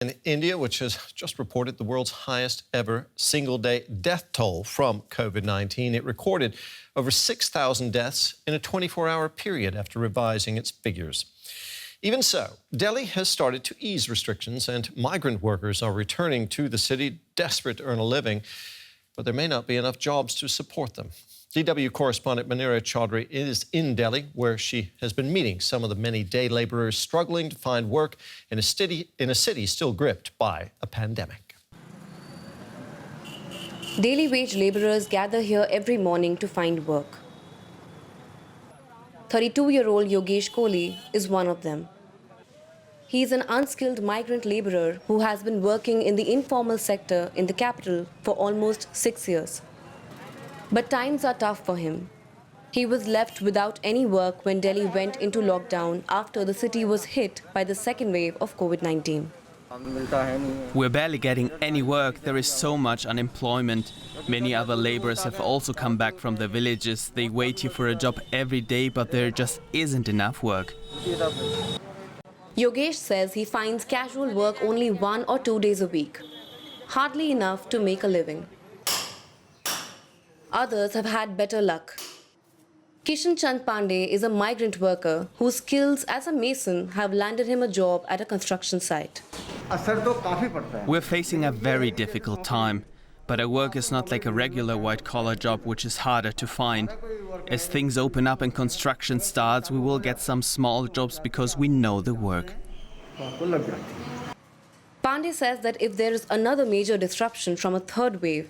In India, which has just reported the world's highest ever single-day death toll from COVID-19, it recorded over 6,000 deaths in a 24-hour period after revising its figures. Even so, Delhi has started to ease restrictions and migrant workers are returning to the city desperate to earn a living, but there may not be enough jobs to support them. DW correspondent Manira Chaudhry is in Delhi, where she has been meeting some of the many day laborers struggling to find work in a city still gripped by a pandemic. Daily wage laborers gather here every morning to find work. 32-year-old Yogesh Kohli is one of them. He is an unskilled migrant laborer who has been working in the informal sector in the capital for almost 6 years. But times are tough for him. He was left without any work when Delhi went into lockdown after the city was hit by the second wave of COVID-19. We're barely getting any work. There is so much unemployment. Many other laborers have also come back from their villages. They wait here for a job every day, but there just isn't enough work. Yogesh says he finds casual work only 1 or 2 days a week, hardly enough to make a living. Others have had better luck. Kishan Chand Pandey is a migrant worker whose skills as a mason have landed him a job at a construction site. We're facing a very difficult time, but our work is not like a regular white-collar job, which is harder to find. As things open up and construction starts, we will get some small jobs because we know the work. Pandey says that if there is another major disruption from a third wave,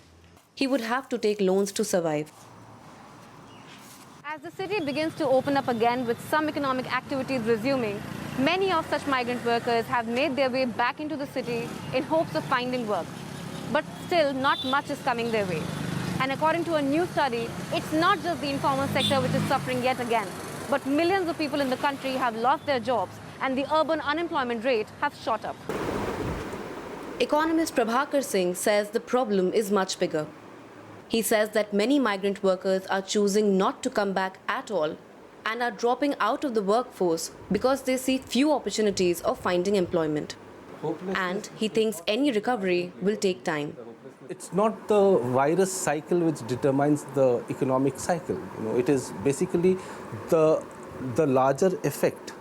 he would have to take loans to survive. As the city begins to open up again with some economic activities resuming, many of such migrant workers have made their way back into the city in hopes of finding work. But still, not much is coming their way. And according to a new study, it's not just the informal sector which is suffering yet again, but millions of people in the country have lost their jobs and the urban unemployment rate has shot up. Economist Prabhakar Singh says the problem is much bigger. He says that many migrant workers are choosing not to come back at all and are dropping out of the workforce because they see few opportunities of finding employment. And he thinks any recovery will take time. It's not the virus cycle which determines the economic cycle. It is basically the larger effect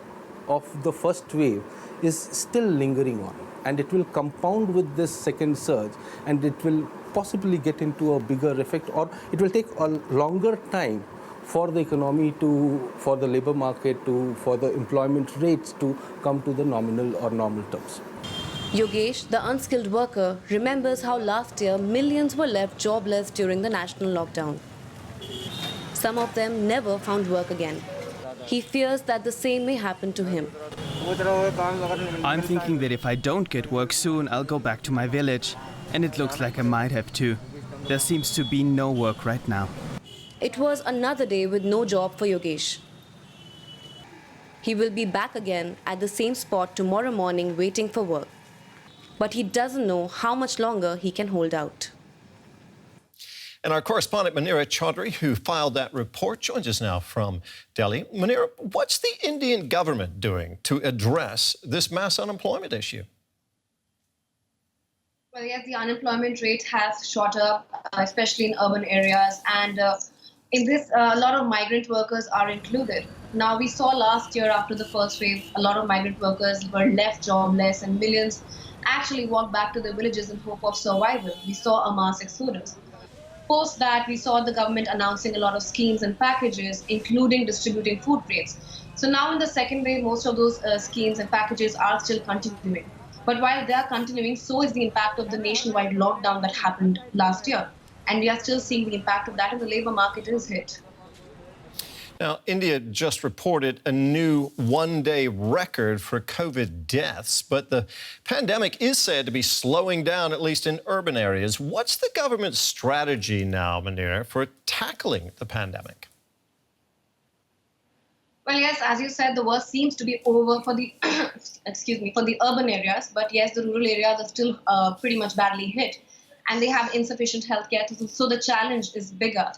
of the first wave is still lingering on, and it will compound with this second surge, and it will possibly get into a bigger effect, or it will take a longer time for the economy for the labor market for the employment rates to come to the nominal or normal terms. Yogesh, the unskilled worker, remembers how last year millions were left jobless during the national lockdown. Some of them never found work again. He fears that the same may happen to him. I'm thinking that if I don't get work soon, I'll go back to my village. And it looks like I might have to. There seems to be no work right now. It was another day with no job for Yogesh. He will be back again at the same spot tomorrow morning waiting for work. But he doesn't know how much longer he can hold out. And our correspondent Manira Chaudhry, who filed that report, joins us now from Delhi. Manira, what's the Indian government doing to address this mass unemployment issue? Well, yes, the unemployment rate has shot up, especially in urban areas. And in this, a lot of migrant workers are included. Now, we saw last year after the first wave, a lot of migrant workers were left jobless and millions actually walked back to their villages in hope of survival. We saw a mass exodus. Post that, we saw the government announcing a lot of schemes and packages, including distributing food grains. So now in the second wave, most of those schemes and packages are still continuing. But while they are continuing, so is the impact of the nationwide lockdown that happened last year. And we are still seeing the impact of that, and the labor market is hit. Now, India just reported a new one-day record for COVID deaths, but the pandemic is said to be slowing down, at least in urban areas. What's the government's strategy now, Manira, for tackling the pandemic? Well, yes, as you said, the worst seems to be over for the for the urban areas. But yes, the rural areas are still pretty much badly hit, and they have insufficient healthcare. So the challenge is bigger.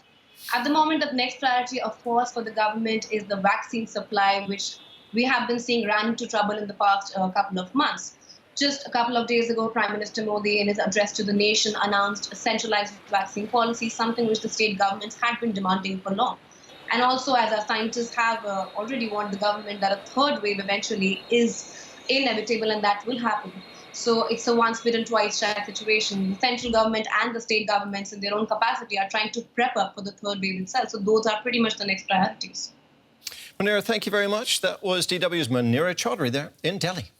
At the moment, the next priority, of course, for the government is the vaccine supply, which we have been seeing ran into trouble in the past couple of months. Just a couple of days ago, Prime Minister Modi, in his address to the nation, announced a centralized vaccine policy, something which the state governments had been demanding for long. And also, as our scientists have already warned the government that a third wave eventually is inevitable and that will happen. So it's a once bitten, twice shy situation. The central government and the state governments in their own capacity are trying to prep up for the third wave itself. So those are pretty much the next priorities. Munira, thank you very much. That was DW's Munira Chaudhary there in Delhi.